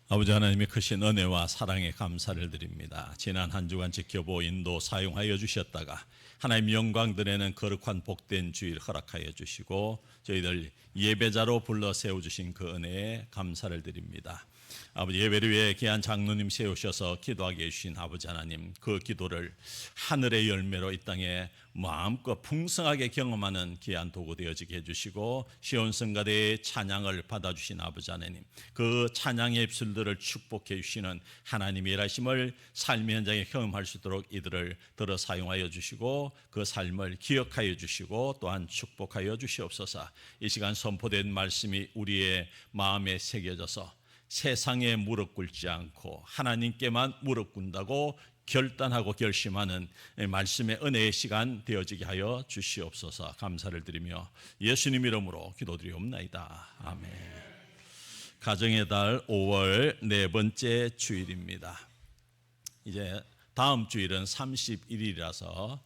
아버지 하나님의 크신 은혜와 사랑에 감사를 드립니다. 지난 한 주간 지켜보 인도 사용하여 주셨다가 하나님 영광 드리는 거룩한 복된 주일 허락하여 주시고 저희들 예배자로 불러 세워주신 그 은혜에 감사를 드립니다. 아버지, 예배를 위해 귀한 장로님 세우셔서 기도하게 해주신 아버지 하나님, 그 기도를 하늘의 열매로 이 땅에 마음껏 풍성하게 경험하는 귀한 도구 되어지게 해주시고 시온성가대의 찬양을 받아주신 아버지 하나님, 그 찬양의 입술들을 축복해 주시는 하나님의 일하심을 삶의 현장에 경험할 수 있도록 이들을 들어 사용하여 주시고 그 삶을 기억하여 주시고 또한 축복하여 주시옵소서. 이 시간 선포된 말씀이 우리의 마음에 새겨져서 세상에 무릎 꿇지 않고 하나님께만 무릎 꿇는다고 결단하고 결심하는 말씀의 은혜의 시간 되어지게 하여 주시옵소서. 감사를 드리며 예수님 이름으로 기도드리옵나이다. 아멘. 가정의 달 5월 네 번째 주일입니다. 이제 다음 주일은 31일이라서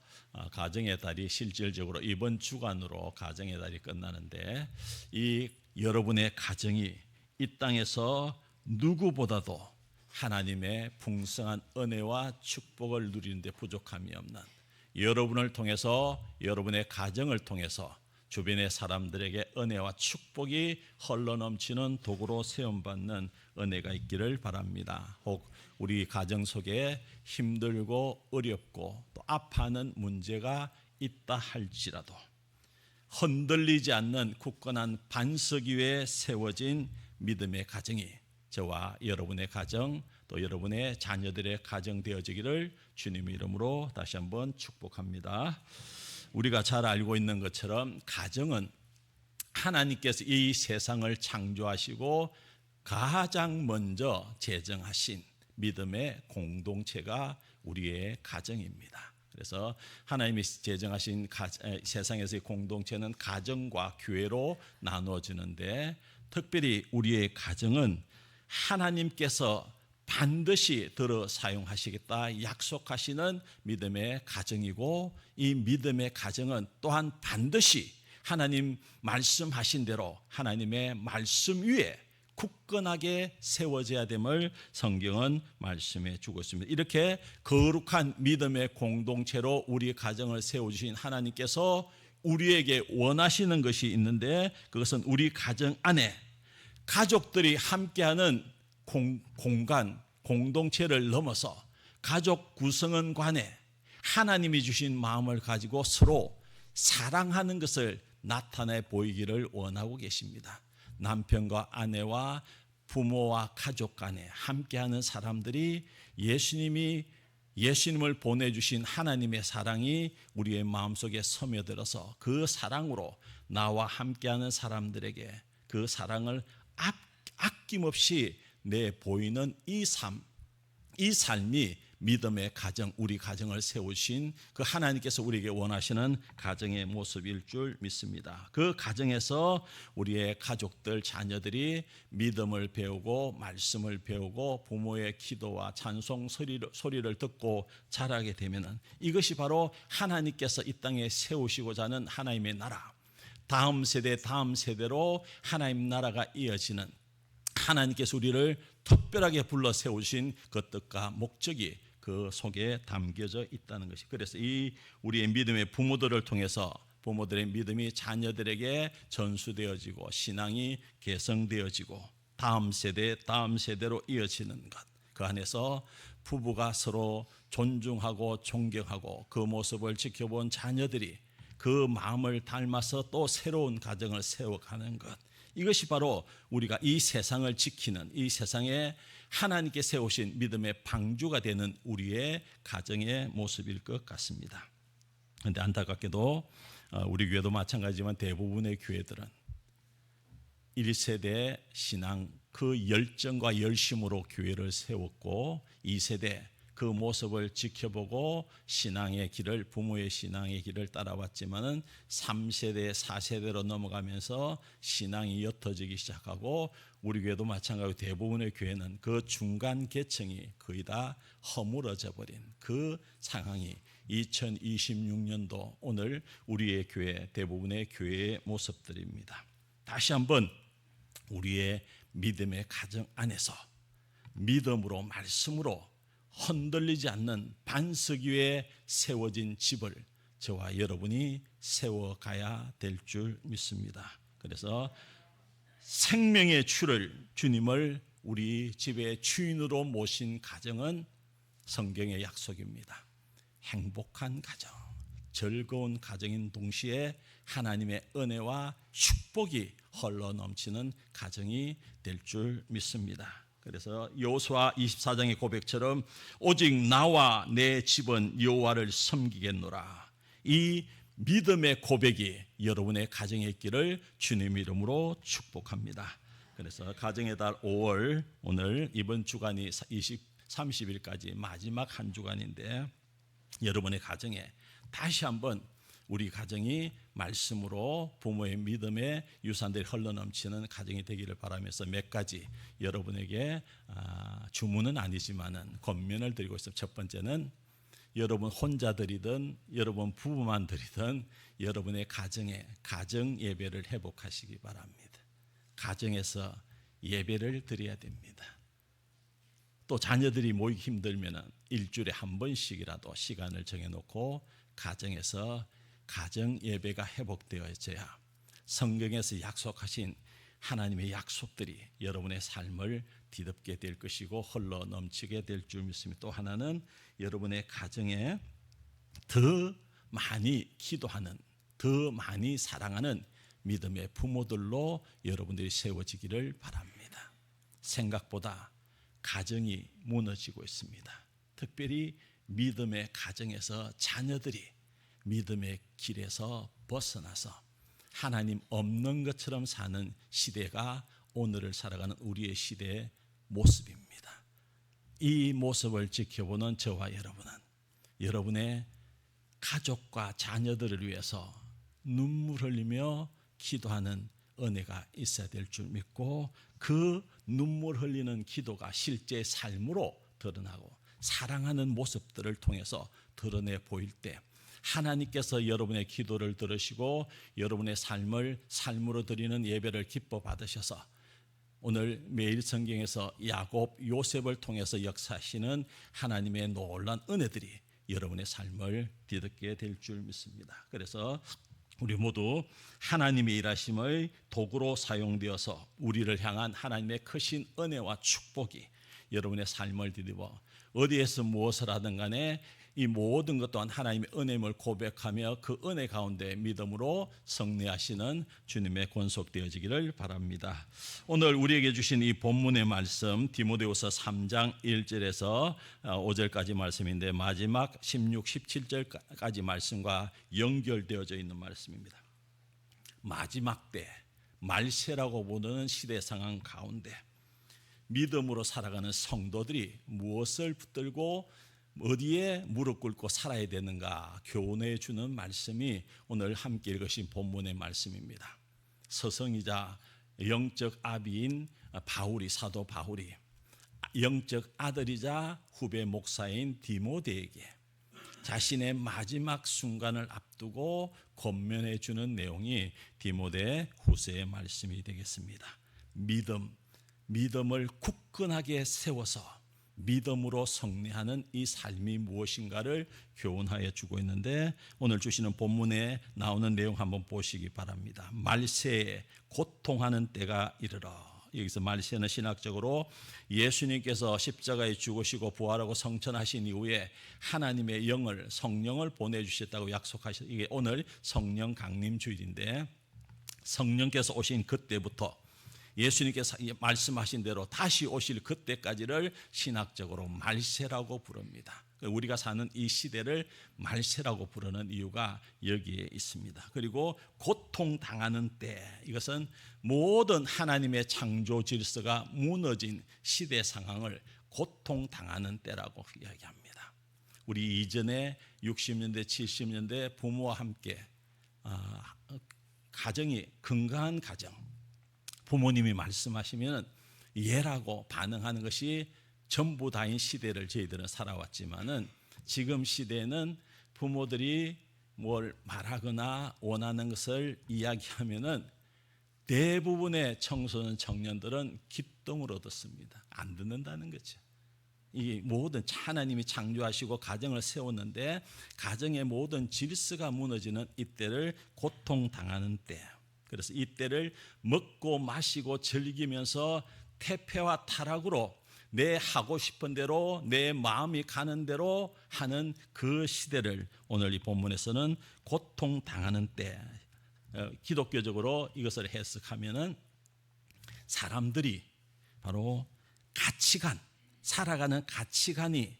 가정의 달이 실질적으로 이번 주간으로 가정의 달이 끝나는데, 이 여러분의 가정이 이 땅에서 누구보다도 하나님의 풍성한 은혜와 축복을 누리는 데 부족함이 없는, 여러분을 통해서, 여러분의 가정을 통해서 주변의 사람들에게 은혜와 축복이 흘러넘치는 도구로 세움받는 은혜가 있기를 바랍니다. 혹 우리 가정 속에 힘들고 어렵고 또 아파하는 문제가 있다 할지라도 흔들리지 않는 굳건한 반석 위에 세워진 믿음의 가정이 저와 여러분의 가정, 또 여러분의 자녀들의 가정 되어지기를 주님의 이름으로 다시 한번 축복합니다. 우리가 잘 알고 있는 것처럼 가정은 하나님께서 이 세상을 창조하시고 가장 먼저 제정하신 믿음의 공동체가 우리의 가정입니다. 그래서 하나님이 제정하신 세상에서의 공동체는 가정과 교회로 나누어지는데, 특별히 우리의 가정은 하나님께서 반드시 들어 사용하시겠다 약속하시는 믿음의 가정이고, 이 믿음의 가정은 또한 반드시 하나님 말씀하신 대로 하나님의 말씀 위에 굳건하게 세워져야 됨을 성경은 말씀해 주고 있습니다. 이렇게 거룩한 믿음의 공동체로 우리 가정을 세워주신 하나님께서 우리에게 원하시는 것이 있는데, 그것은 우리 가정 안에 가족들이 함께하는 공간, 공동체를 넘어서 가족 구성원 간에 하나님이 주신 마음을 가지고 서로 사랑하는 것을 나타내 보이기를 원하고 계십니다. 남편과 아내와 부모와 가족 간에 함께하는 사람들이 예수님을 보내주신 하나님의 사랑이 우리의 마음속에 스며들어서 그 사랑으로 나와 함께하는 사람들에게 그 사랑을 아낌없이 내보이는 이 삶이 믿음의 가정, 우리 가정을 세우신 그 하나님께서 우리에게 원하시는 가정의 모습일 줄 믿습니다. 그 가정에서 우리의 가족들, 자녀들이 믿음을 배우고 말씀을 배우고 부모의 기도와 찬송 소리를 듣고 자라게 되면 이것이 바로 하나님께서 이 땅에 세우시고자 하는 하나님의 나라, 다음 세대로 하나님 나라가 이어지는, 하나님께서 우리를 특별하게 불러 세우신 그 뜻과 목적이 그 속에 담겨져 있다는 것이, 그래서 이 우리의 믿음의 부모들을 통해서 부모들의 믿음이 자녀들에게 전수되어지고 신앙이 개성되어지고 다음 세대로 이어지는 것, 그 안에서 부부가 서로 존중하고 존경하고 그 모습을 지켜본 자녀들이 그 마음을 닮아서 또 새로운 가정을 세워가는 것, 이것이 바로 우리가 이 세상을 지키는, 이 세상에 하나님께 세우신 믿음의 방주가 되는 우리의 가정의 모습일 것 같습니다. 그런데 안타깝게도 우리 교회도 마찬가지지만 대부분의 교회들은 1세대 신앙 그 열정과 열심으로 교회를 세웠고 2세대 그 모습을 지켜보고 신앙의 길을, 부모의 신앙의 길을 따라왔지만은 3세대, 4세대로 넘어가면서 신앙이 옅어지기 시작하고, 우리 교회도 마찬가지로 대부분의 교회는 그 중간 계층이 거의 다 허물어져 버린 그 상황이 2026년도 오늘 우리의 교회, 대부분의 교회의 모습들입니다. 다시 한번 우리의 믿음의 가정 안에서 믿음으로 말씀으로 흔들리지 않는 반석 위에 세워진 집을 저와 여러분이 세워가야 될 줄 믿습니다. 그래서 생명의 주를 주님을 우리 집의 주인으로 모신 가정은 성경의 약속입니다. 행복한 가정, 즐거운 가정인 동시에 하나님의 은혜와 축복이 흘러넘치는 가정이 될 줄 믿습니다. 그래서 여호수아 24장의 고백처럼 오직 나와 내 집은 여호와를 섬기겠노라. 이 믿음의 고백이 여러분의 가정에 있기를 주님 이름으로 축복합니다. 그래서 가정의 달 5월 오늘 이번 주간이 30일까지 마지막 한 주간인데 여러분의 가정에 다시 한번 우리 가정이 말씀으로 부모의 믿음의 유산들이 흘러넘치는 가정이 되기를 바라면서 몇 가지 여러분에게 주문은 아니지만은 권면을 드리고 있습니다. 첫 번째는 여러분 혼자 드리든 여러분 부부만 드리든 여러분의 가정에 가정 예배를 회복하시기 바랍니다. 가정에서 예배를 드려야 됩니다. 또 자녀들이 모이기 힘들면 일주일에 한 번씩이라도 시간을 정해놓고 가정에서 가정 예배가 회복되어져야 성경에서 약속하신 하나님의 약속들이 여러분의 삶을 뒤덮게 될 것이고 흘러 넘치게 될 줄 믿습니다. 또 하나는 여러분의 가정에 더 많이 기도하는, 더 많이 사랑하는 믿음의 부모들로 여러분들이 세워지기를 바랍니다. 생각보다 가정이 무너지고 있습니다. 특별히 믿음의 가정에서 자녀들이 믿음의 길에서 벗어나서 하나님 없는 것처럼 사는 시대가 오늘을 살아가는 우리의 시대의 모습입니다. 이 모습을 지켜보는 저와 여러분은 여러분의 가족과 자녀들을 위해서 눈물 흘리며 기도하는 은혜가 있어야 될 줄 믿고 그 눈물 흘리는 기도가 실제 삶으로 드러나고 사랑하는 모습들을 통해서 드러내 보일 때 하나님께서 여러분의 기도를 들으시고 여러분의 삶을 삶으로 드리는 예배를 기뻐 받으셔서 오늘 매일 성경에서 야곱, 요셉을 통해서 역사하시는 하나님의 놀라운 은혜들이 여러분의 삶을 뒤덮게 될 줄 믿습니다. 그래서 우리 모두 하나님의 일하심의 도구로 사용되어서 우리를 향한 하나님의 크신 은혜와 축복이 여러분의 삶을 뒤집어 어디에서 무엇을 하든 간에 이 모든 것 또한 하나님의 은혜임을 고백하며 그 은혜 가운데 믿음으로 승리하시는 주님의 권속되어지기를 바랍니다. 오늘 우리에게 주신 이 본문의 말씀 디모데후서 3장 1절에서 5절까지 말씀인데 마지막 16, 17절까지 말씀과 연결되어져 있는 말씀입니다. 마지막 때 말세라고 보는 시대 상황 가운데 믿음으로 살아가는 성도들이 무엇을 붙들고 어디에 무릎 꿇고 살아야 되는가 교훈해 주는 말씀이 오늘 함께 읽으신 본문의 말씀입니다. 스승이자 영적 아비인 바울이 사도 바울이 영적 아들이자 후배 목사인 디모데에게 자신의 마지막 순간을 앞두고 권면해 주는 내용이 디모데 후서의 말씀이 되겠습니다. 믿음을 굳건하게 세워서 믿음으로 승리하는 이 삶이 무엇인가를 교훈하여 주고 있는데 오늘 주시는 본문에 나오는 내용 한번 보시기 바랍니다. 말세에 고통하는 때가 이르러. 여기서 말세는 신학적으로 예수님께서 십자가에 죽으시고 부활하고 성천하신 이후에 하나님의 영을 성령을 보내주셨다고 약속하셨. 이게 오늘 성령 강림 주일인데 성령께서 오신 그때부터 예수님께서 말씀하신 대로 다시 오실 그때까지를 신학적으로 말세라고 부릅니다. 우리가 사는 이 시대를 말세라고 부르는 이유가 여기에 있습니다. 그리고 고통당하는 때, 이것은 모든 하나님의 창조 질서가 무너진 시대 상황을 고통당하는 때라고 이야기합니다. 우리 이전에 60년대, 70년대 부모와 함께 가정이 건강한 가정, 부모님이 말씀하시면 예라고 반응하는 것이 전부 다인 시대를 저희들은 살아왔지만은 지금 시대는 부모들이 뭘 말하거나 원하는 것을 이야기하면은 대부분의 청소년 청년들은 기쁨을 얻었습니다. 안 듣는다는 거죠. 이 모든 하나님이 창조하시고 가정을 세웠는데 가정의 모든 질서가 무너지는 이때를 고통당하는 때, 그래서 이때를 먹고 마시고 즐기면서 태폐와 타락으로 내 하고 싶은 대로 내 마음이 가는 대로 하는 그 시대를 오늘 이 본문에서는 고통당하는 때, 기독교적으로 이것을 해석하면은 사람들이 바로 가치관, 살아가는 가치관이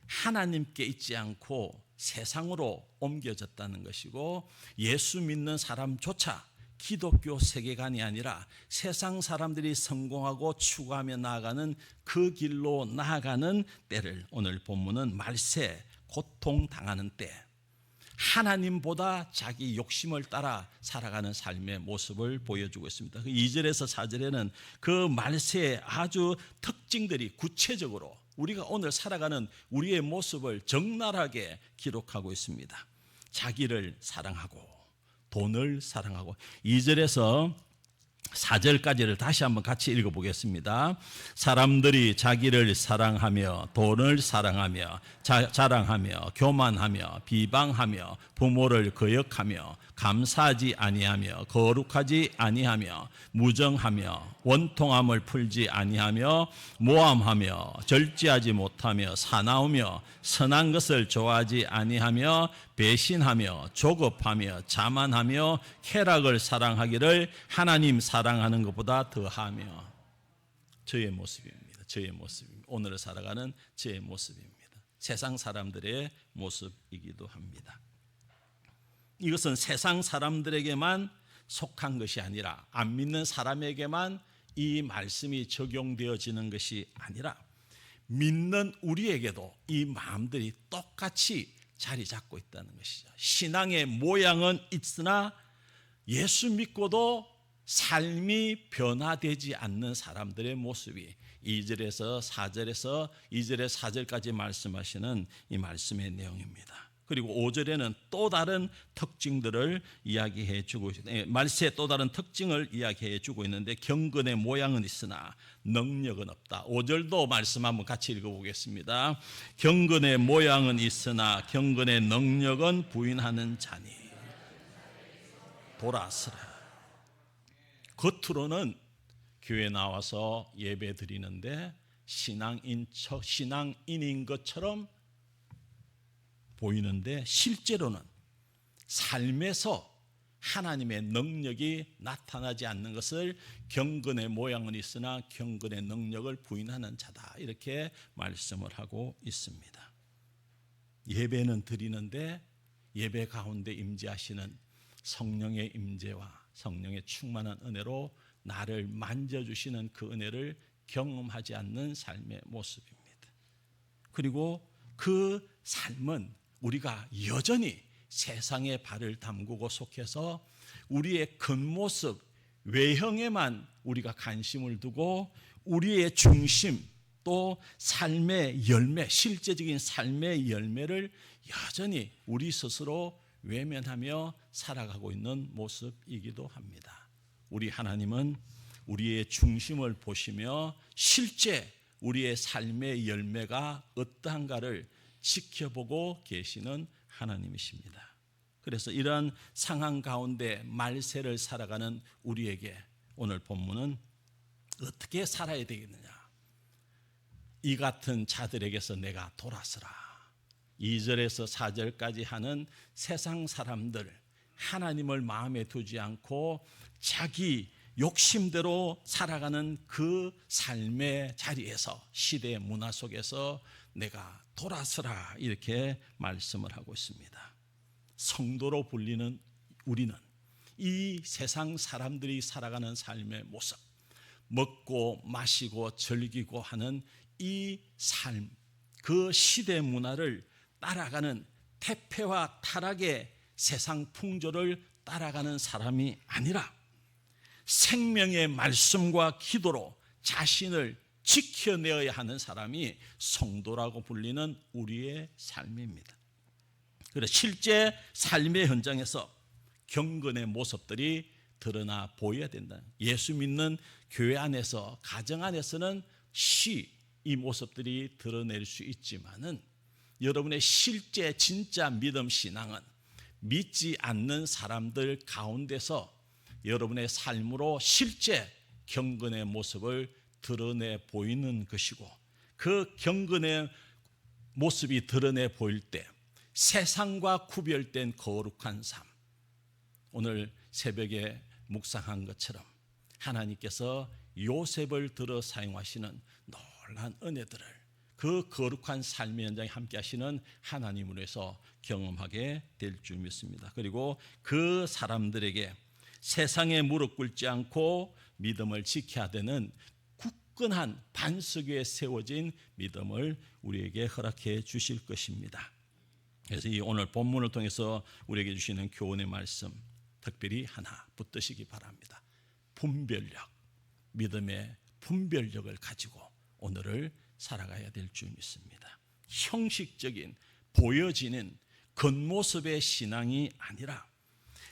하나님께 있지 않고 세상으로 옮겨졌다는 것이고, 예수 믿는 사람조차 기독교 세계관이 아니라 세상 사람들이 성공하고 추구하며 나아가는 그 길로 나아가는 때를 오늘 본문은 말세, 고통당하는 때, 하나님보다 자기 욕심을 따라 살아가는 삶의 모습을 보여주고 있습니다. 2절에서 4절에는 그 말세의 아주 특징들이 구체적으로 우리가 오늘 살아가는 우리의 모습을 적나라하게 기록하고 있습니다. 자기를 사랑하고 돈을 사랑하고, 2절에서 4절까지를 다시 한번 같이 읽어보겠습니다. 사람들이 자기를 사랑하며 돈을 사랑하며 자랑하며 교만하며 비방하며 부모를 거역하며 감사하지 아니하며 거룩하지 아니하며 무정하며 원통함을 풀지 아니하며 모함하며 절제하지 못하며 사나우며 선한 것을 좋아하지 아니하며 배신하며 조급하며 자만하며 쾌락을 사랑하기를 하나님 사랑하는 것보다 더하며. 저의 모습입니다. 저의 모습입니다. 오늘을 살아가는 저의 모습입니다. 세상 사람들의 모습이기도 합니다. 이것은 세상 사람들에게만 속한 것이 아니라, 안 믿는 사람에게만 이 말씀이 적용되어지는 것이 아니라 믿는 우리에게도 이 마음들이 똑같이 자리 잡고 있다는 것이죠. 신앙의 모양은 있으나 예수 믿고도 삶이 변화되지 않는 사람들의 모습이 2절에서 4절에서 2절에서 4절까지 말씀하시는 이 말씀의 내용입니다. 그리고 5절에는 또 다른 특징들을 이야기해 주고, 말세의 또 다른 특징을 이야기해 주고 있는데, 경건의 모양은 있으나 능력은 없다. 5절도 말씀 한번 같이 읽어보겠습니다. 경건의 모양은 있으나 경건의 능력은 부인하는 자니 돌아서라. 겉으로는 교회 나와서 예배 드리는데 신앙인인 것처럼 보이는데 실제로는 삶에서 하나님의 능력이 나타나지 않는 것을 경건의 모양은 있으나 경건의 능력을 부인하는 자다, 이렇게 말씀을 하고 있습니다. 예배는 드리는데 예배 가운데 임재하시는 성령의 임재와 성령의 충만한 은혜로 나를 만져주시는 그 은혜를 경험하지 않는 삶의 모습입니다. 그리고 그 삶은 우리가 여전히 세상에 발을 담그고 속해서 우리의 겉모습, 외형에만 우리가 관심을 두고 우리의 중심, 또 삶의 열매, 실제적인 삶의 열매를 여전히 우리 스스로 외면하며 살아가고 있는 모습이기도 합니다. 우리 하나님은 우리의 중심을 보시며 실제 우리의 삶의 열매가 어떠한가를 지켜보고 계시는 하나님이십니다. 그래서 이러한 상황 가운데 말세를 살아가는 우리에게 오늘 본문은 어떻게 살아야 되겠느냐, 이 같은 자들에게서 내가 돌아서라. 2절에서 4절까지 하는 세상 사람들, 하나님을 마음에 두지 않고 자기 욕심대로 살아가는 그 삶의 자리에서, 시대의 문화 속에서 내가 돌아서라, 이렇게 말씀을 하고 있습니다. 성도로 불리는 우리는 이 세상 사람들이 살아가는 삶의 모습, 먹고 마시고 즐기고 하는 이 삶, 그 시대 문화를 따라가는, 태폐와 타락의 세상 풍조를 따라가는 사람이 아니라 생명의 말씀과 기도로 자신을 지켜내어야 하는 사람이 성도라고 불리는 우리의 삶입니다. 그래서 실제 삶의 현장에서 경건의 모습들이 드러나 보여야 된다. 예수 믿는 교회 안에서, 가정 안에서는 이 모습들이 드러낼 수 있지만은 여러분의 실제 진짜 믿음 신앙은 믿지 않는 사람들 가운데서 여러분의 삶으로 실제 경건의 모습을 드러내 보이는 것이고, 그 경건의 모습이 드러내 보일 때 세상과 구별된 거룩한 삶, 오늘 새벽에 묵상한 것처럼 하나님께서 요셉을 들어 사용하시는 놀라운 은혜들을 그 거룩한 삶의 현장에 함께 하시는 하나님으로 해서 경험하게 될 줄 믿습니다. 그리고 그 사람들에게 세상에 무릎 꿇지 않고 믿음을 지켜야 되는 굳건한 반석 위에 세워진 믿음을 우리에게 허락해 주실 것입니다. 그래서 이 오늘 본문을 통해서 우리에게 주시는 교훈의 말씀, 특별히 하나 붙드시기 바랍니다. 분별력, 믿음의 분별력을 가지고 오늘을 살아가야 될 줄 믿습니다. 형식적인 보여지는 겉모습의 신앙이 아니라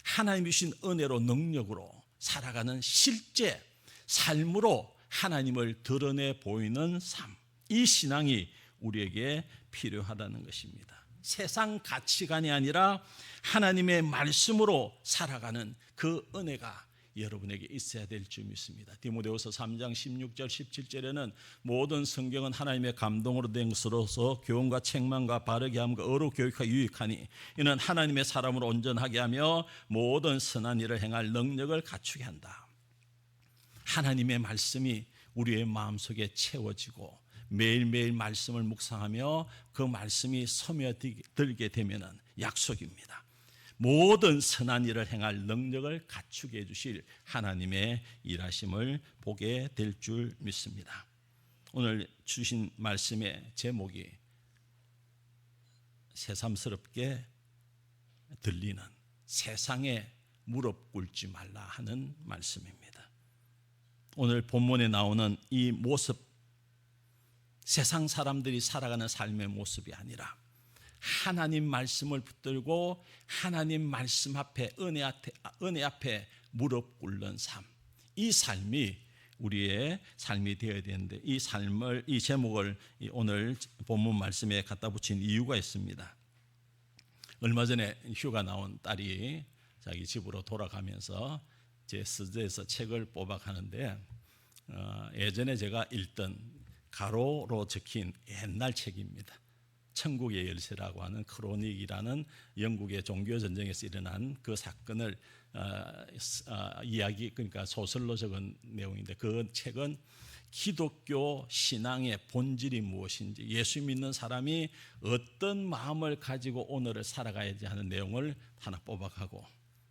하나님이 주신 은혜로 능력으로 살아가는 실제 삶으로 하나님을 드러내 보이는 삶, 이 신앙이 우리에게 필요하다는 것입니다. 세상 가치관이 아니라 하나님의 말씀으로 살아가는 그 은혜가 여러분에게 있어야 될 줄 믿습니다. 디모데후서 3장 16절 17절에는 모든 성경은 하나님의 감동으로 된 것으로서 교훈과 책망과 바르게 함과 어로 교육하여 유익하니 이는 하나님의 사람으로 온전하게 하며 모든 선한 일을 행할 능력을 갖추게 한다. 하나님의 말씀이 우리의 마음속에 채워지고 매일매일 말씀을 묵상하며 그 말씀이 스며들게 되면 약속입니다. 모든 선한 일을 행할 능력을 갖추게 해주실 하나님의 일하심을 보게 될 줄 믿습니다. 오늘 주신 말씀의 제목이 새삼스럽게 들리는 세상에 무릎 꿇지 말라 하는 말씀입니다. 오늘 본문에 나오는 이 모습, 세상 사람들이 살아가는 삶의 모습이 아니라 하나님 말씀을 붙들고 하나님 말씀 앞에 은혜 앞에 무릎 꿇는 삶, 이 삶이 우리의 삶이 되어야 되는데 이 제목을 오늘 본문 말씀에 갖다 붙인 이유가 있습니다. 얼마 전에 휴가 나온 딸이 자기 집으로 돌아가면서 제 서재에서 책을 뽑아가는데 예전에 제가 읽던 가로로 적힌 옛날 책입니다. 천국의 열쇠라고 하는 크로닉이라는 영국의 종교전쟁에서 일어난 그 사건을 그러니까 소설로 적은 내용인데, 그 책은 기독교 신앙의 본질이 무엇인지, 예수 믿는 사람이 어떤 마음을 가지고 오늘을 살아가야지 하는 내용을 하나 뽑아가고,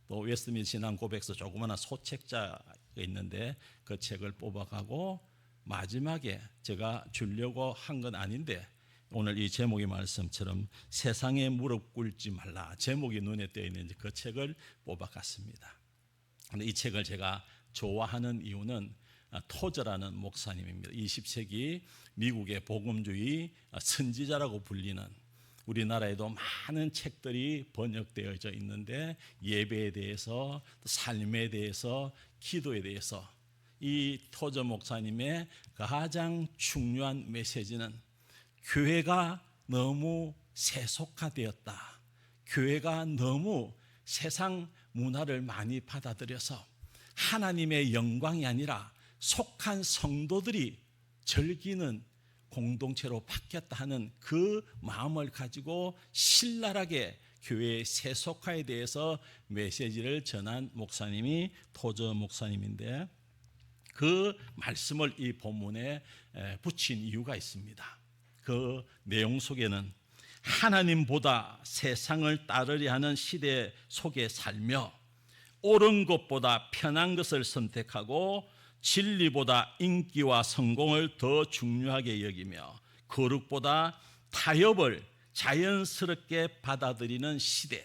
또 웨스트민스터 신앙 고백서 조그마한 소책자가 있는데 그 책을 뽑아가고, 마지막에 제가 주려고 한 건 아닌데 오늘 이 제목의 말씀처럼 세상에 무릎 꿇지 말라, 제목이 눈에 띄어 있는 그 책을 뽑아갔습니다. 근데 이 책을 제가 좋아하는 이유는 토저라는 목사님입니다. 20세기 미국의 복음주의 선지자라고 불리는, 우리나라에도 많은 책들이 번역되어져 있는데 예배에 대해서, 삶에 대해서, 기도에 대해서 이 토저 목사님의 가장 중요한 메시지는 교회가 너무 세속화되었다. 교회가 너무 세상 문화를 많이 받아들여서 하나님의 영광이 아니라 속한 성도들이 즐기는 공동체로 바뀌었다 하는 그 마음을 가지고 신랄하게 교회의 세속화에 대해서 메시지를 전한 목사님이 토저 목사님인데, 그 말씀을 이 본문에 붙인 이유가 있습니다. 그 내용 속에는 하나님보다 세상을 따르려 하는 시대 속에 살며 옳은 것보다 편한 것을 선택하고 진리보다 인기와 성공을 더 중요하게 여기며 거룩보다 타협을 자연스럽게 받아들이는 시대,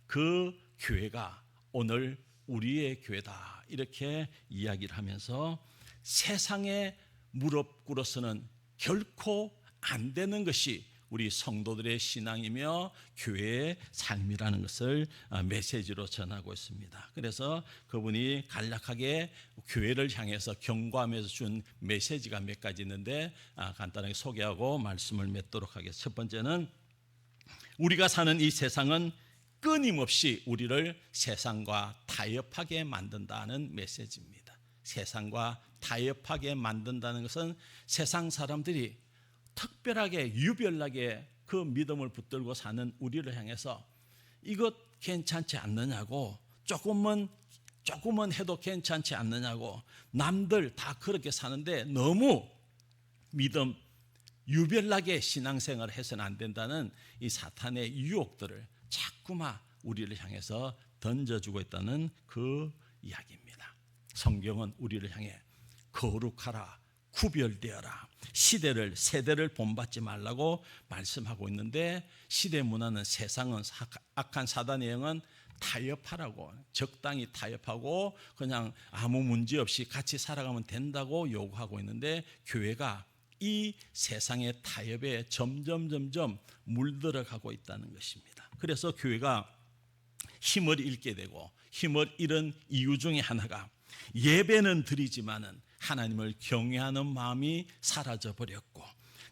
그 교회가 오늘 우리의 교회다, 이렇게 이야기를 하면서 세상에 무릎 꿇어서는 결코 안 되는 것이 우리 성도들의 신앙이며 교회의 삶이라는 것을 메시지로 전하고 있습니다. 그래서 그분이 간략하게 교회를 향해서 경고하면서 준 메시지가 몇 가지 있는데 간단하게 소개하고 말씀을 맺도록 하겠습니다. 첫 번째는 우리가 사는 이 세상은 끊임없이 우리를 세상과 타협하게 만든다는 메시지입니다. 세상과 타협하게 만든다는 것은 세상 사람들이 특별하게 유별나게 그 믿음을 붙들고 사는 우리를 향해서 이것 괜찮지 않느냐고, 조금은 해도 괜찮지 않느냐고, 남들 다 그렇게 사는데 너무 믿음 유별나게 신앙생활을 해서는 안 된다는 이 사탄의 유혹들을 자꾸만 우리를 향해서 던져주고 있다는 그 이야기입니다. 성경은 우리를 향해 거룩하라, 구별되어라, 세대를 본받지 말라고 말씀하고 있는데, 시대 문화는, 세상은, 악한 사단의 영은 타협하라고, 적당히 타협하고 그냥 아무 문제 없이 같이 살아가면 된다고 요구하고 있는데, 교회가 이 세상의 타협에 점점 물들어가고 있다는 것입니다. 그래서 교회가 힘을 잃게 되고, 힘을 잃은 이유 중에 하나가 예배는 드리지만은 하나님을 경외하는 마음이 사라져버렸고,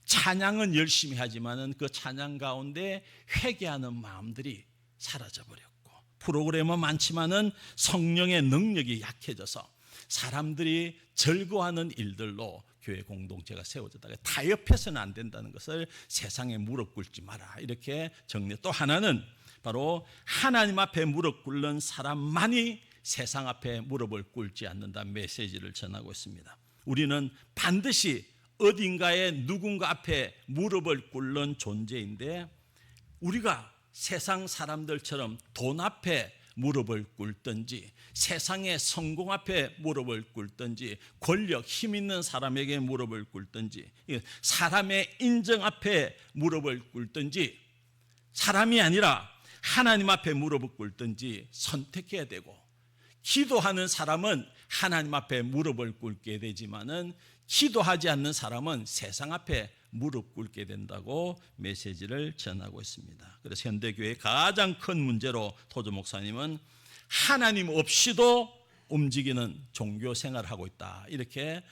찬양은 열심히 하지만은 그 찬양 가운데 회개하는 마음들이 사라져버렸고, 프로그램은 많지만은 성령의 능력이 약해져서 사람들이 즐거워하는 일들로 교회 공동체가 세워졌다가 타협해서는 안 된다는 것을 세상에 무릎 꿇지 마라, 이렇게 정리. 또 하나는 바로 하나님 앞에 무릎 꿇는 사람만이 세상 앞에 무릎을 꿇지 않는다는 메시지를 전하고 있습니다. 우리는 반드시 어딘가에 누군가 앞에 무릎을 꿇는 존재인데, 우리가 세상 사람들처럼 돈 앞에 무릎을 꿇든지, 세상의 성공 앞에 무릎을 꿇든지, 권력, 힘 있는 사람에게 무릎을 꿇든지, 사람의 인정 앞에 무릎을 꿇든지, 사람이 아니라 하나님 앞에 무릎을 꿇든지 선택해야 되고, 기도하는 사람은 하나님 앞에 무릎을 꿇게 되지만은 기도하지 않는 사람은 세상 앞에 무릎 꿇게 된다고 메시지를 전하고 있습니다. 그래서 현대교회의 가장 큰 문제로 토조 목사님은 하나님 없이도 움직이는 종교 생활을 하고 있다, 이렇게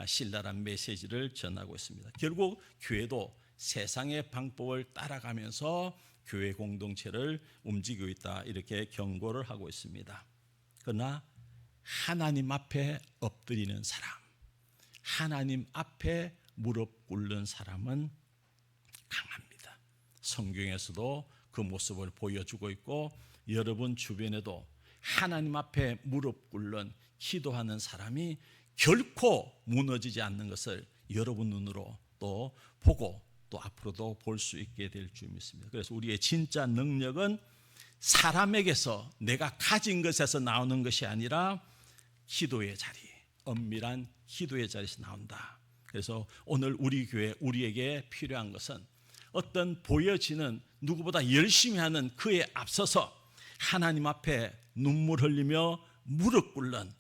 신랄한 메시지를 전하고 있습니다. 결국 교회도 세상의 방법을 따라가면서 교회 공동체를 움직이고 있다, 이렇게 경고를 하고 있습니다. 그러나 하나님 앞에 엎드리는 사람, 하나님 앞에 무릎 꿇는 사람은 강합니다. 성경에서도 그 모습을 보여주고 있고, 여러분 주변에도 하나님 앞에 무릎 꿇는, 기도하는 사람이 결코 무너지지 않는 것을 여러분 눈으로 또 보고 또 앞으로도 볼 수 있게 될 줄 믿습니다. 그래서 우리의 진짜 능력은 사람에게서, 내가 가진 것에서 나오는 것이 아니라 기도의 자리, 엄밀한 기도의 자리에서 나온다. 그래서 오늘 우리 교회, 우리에게 필요한 것은 어떤 보여지는, 누구보다 열심히 하는 그에 앞서서 하나님 앞에 눈물 흘리며 무릎 꿇는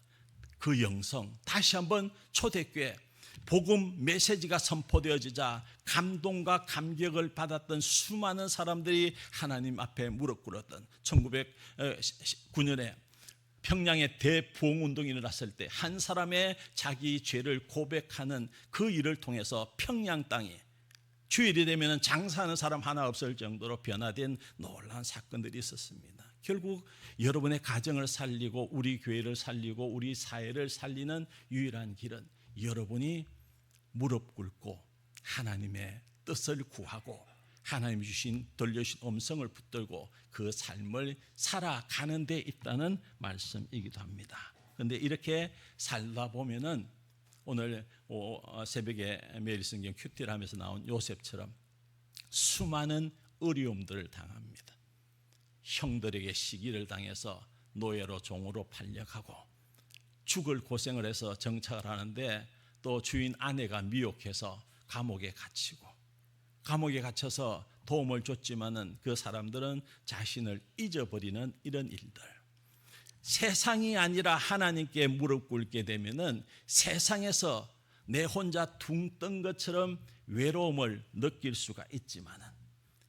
그 영성, 다시 한번 초대교회 복음 메시지가 선포되어지자 감동과 감격을 받았던 수많은 사람들이 하나님 앞에 무릎 꿇었던 1909년에 평양에 대부흥운동이 일어났을 때 한 사람의 자기 죄를 고백하는 그 일을 통해서 평양 땅이 주일이 되면 장사하는 사람 하나 없을 정도로 변화된 놀라운 사건들이 있었습니다. 결국 여러분의 가정을 살리고 우리 교회를 살리고 우리 사회를 살리는 유일한 길은 여러분이 무릎 꿇고 하나님의 뜻을 구하고 하나님이 들려주신 음성을 붙들고 그 삶을 살아가는 데 있다는 말씀이기도 합니다. 그런데 이렇게 살다 보면은 오늘 새벽에 매일 성경 큐티를 하면서 나온 요셉처럼 수많은 어려움들을 당합니다. 형들에게 시기를 당해서 노예로 종으로 팔려가고, 죽을 고생을 해서 정착을 하는데 또 주인 아내가 미혹해서 감옥에 갇히고, 감옥에 갇혀서 도움을 줬지만은 그 사람들은 자신을 잊어버리는 이런 일들. 세상이 아니라 하나님께 무릎 꿇게 되면은 세상에서 내 혼자 둥 뜬 것처럼 외로움을 느낄 수가 있지만은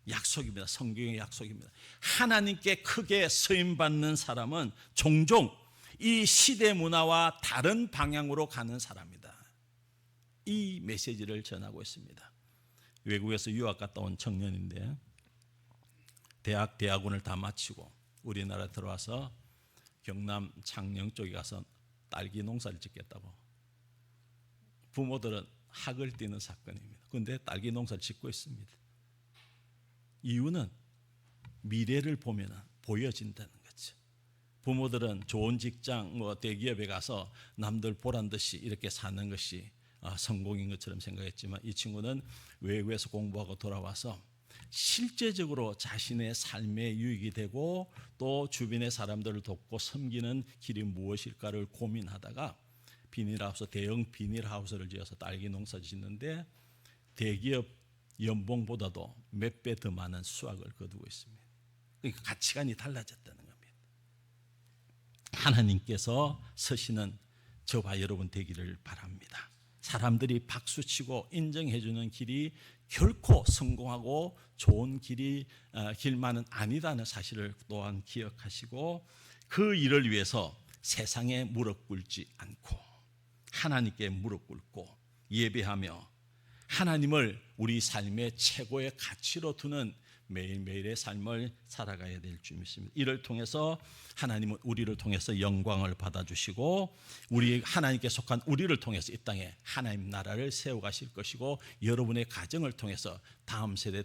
약속입니다. 성경의 약속입니다. 하나님께 크게 쓰임받는 사람은 종종 이 시대 문화와 다른 방향으로 가는 사람이다. 이 메시지를 전하고 있습니다. 외국에서 유학 갔다 온 청년인데 대학원을 다 마치고 우리나라 들어와서 경남 창녕 쪽에 가서 딸기 농사를 짓겠다고. 부모들은 학을 띄는 사건입니다. 그런데 딸기 농사를 짓고 있습니다. 이유는 미래를 보면 보여진다는 거죠. 부모들은 좋은 직장, 대기업에 가서 남들 보란 듯이 이렇게 사는 것이 성공인 것처럼 생각했지만, 이 친구는 외국에서 공부하고 돌아와서 실제적으로 자신의 삶에 유익이 되고 또 주변의 사람들을 돕고 섬기는 길이 무엇일까를 고민하다가 비닐하우스, 대형 비닐하우스를 지어서 딸기 농사 짓는데 대기업 연봉보다도 몇 배 더 많은 수확을 거두고 있습니다. 그러니까 가치관이 달라졌다는 겁니다. 하나님께서 서시는 저와 여러분 되기를 바랍니다. 사람들이 박수치고 인정해주는 길이 결코 성공하고 좋은 길만은 아니다는 사실을 또한 기억하시고, 그 일을 위해서 세상에 무릎 꿇지 않고 하나님께 무릎 꿇고 예배하며 하나님을 우리 삶의 최고의 가치로 두는 매일매일의 삶을 살아가야 될 줄 믿습니다. 이를 통해서 하나님은 우리를 통해서 영광을 받아주시고 우리 하나님께 속한 우리를 통해서 이 땅에 하나님 나라를 세워가실 것이고, 여러분의 가정을 통해서 다음 세대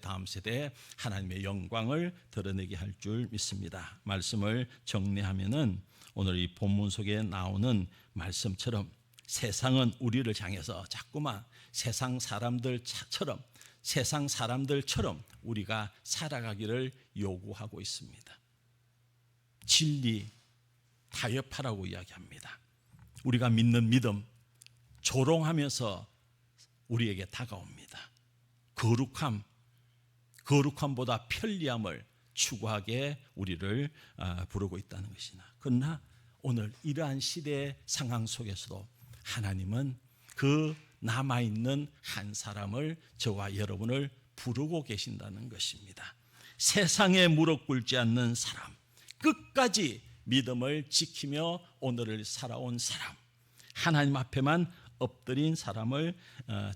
하나님의 영광을 드러내게 할 줄 믿습니다. 말씀을 정리하면은 오늘 이 본문 속에 나오는 말씀처럼 세상은 우리를 향해서 자꾸만 세상 사람들처럼 우리가 살아가기를 요구하고 있습니다. 진리 타협하라고 이야기합니다. 우리가 믿는 믿음 조롱하면서 우리에게 다가옵니다. 거룩함보다 편리함을 추구하게 우리를 부르고 있다는 것이나, 그러나 오늘 이러한 시대의 상황 속에서도 하나님은 그 남아있는 한 사람을, 저와 여러분을 부르고 계신다는 것입니다. 세상에 무릎 꿇지 않는 사람, 끝까지 믿음을 지키며 오늘을 살아온 사람, 하나님 앞에만 엎드린 사람을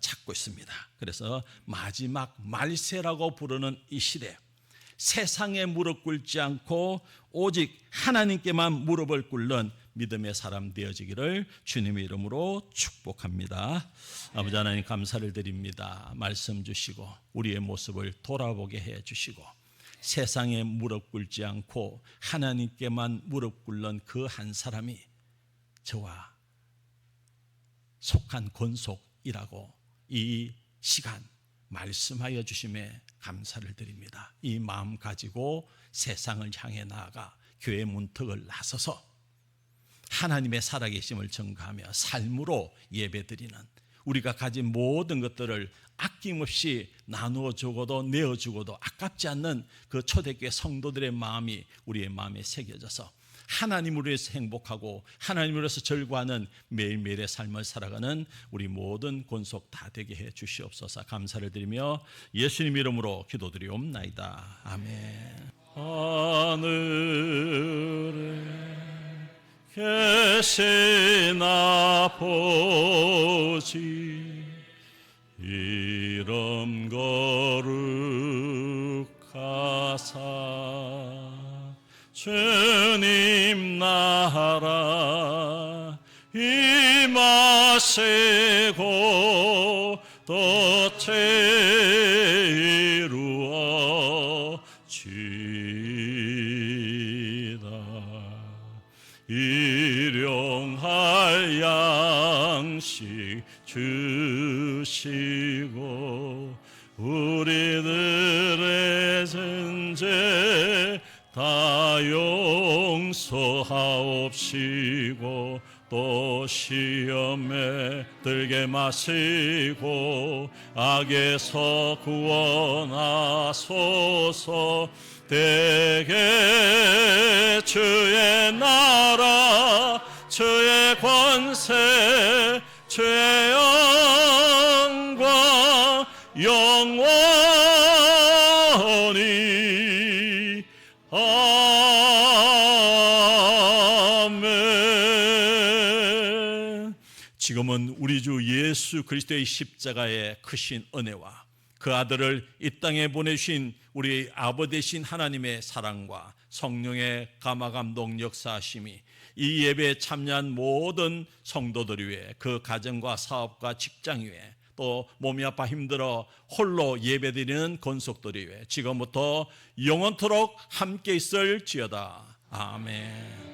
찾고 있습니다. 그래서 마지막 말세라고 부르는 이 시대, 세상에 무릎 꿇지 않고 오직 하나님께만 무릎을 꿇는 믿음의 사람 되어지기를 주님의 이름으로 축복합니다. 아버지 하나님, 감사를 드립니다. 말씀 주시고 우리의 모습을 돌아보게 해 주시고 세상에 무릎 꿇지 않고 하나님께만 무릎 꿇는 그 한 사람이 저와 속한 권속이라고 이 시간 말씀하여 주심에 감사를 드립니다. 이 마음 가지고 세상을 향해 나아가 교회 문턱을 나서서 하나님의 살아계심을 증거하며 삶으로 예배드리는, 우리가 가진 모든 것들을 아낌없이 나누어 주고도 내어 주고도 아깝지 않는 그 초대교회 성도들의 마음이 우리의 마음에 새겨져서 하나님으로 해서 행복하고 하나님으로 해서 절구하는 매일매일의 삶을 살아가는 우리 모든 권속 다 되게 해 주시옵소서. 감사를 드리며 예수님 이름으로 기도드리옵나이다. 아멘. 하늘에 계신 아버지, 이름 거룩하사 주님 나라 임하시고 뜻을 이루어지이다. 일용할 양식 주시고 우리들의 전제 다 용서하옵시고 또 시험에 들게 마시고 악에서 구원하소서. 대개 주의 나라 주의 권세 주의 영광 영원히 아멘. 지금은 우리 주 예수 그리스도의 십자가의 크신 은혜와 그 아들을 이 땅에 보내신 우리 아버지 되신 하나님의 사랑과 성령의 감화감동 역사하심이 이 예배에 참여한 모든 성도들 위해 그 가정과 사업과 직장 위에 또 몸이 아파 힘들어 홀로 예배드리는 권속들이 위해 지금부터 영원토록 함께 있을지어다. 아멘.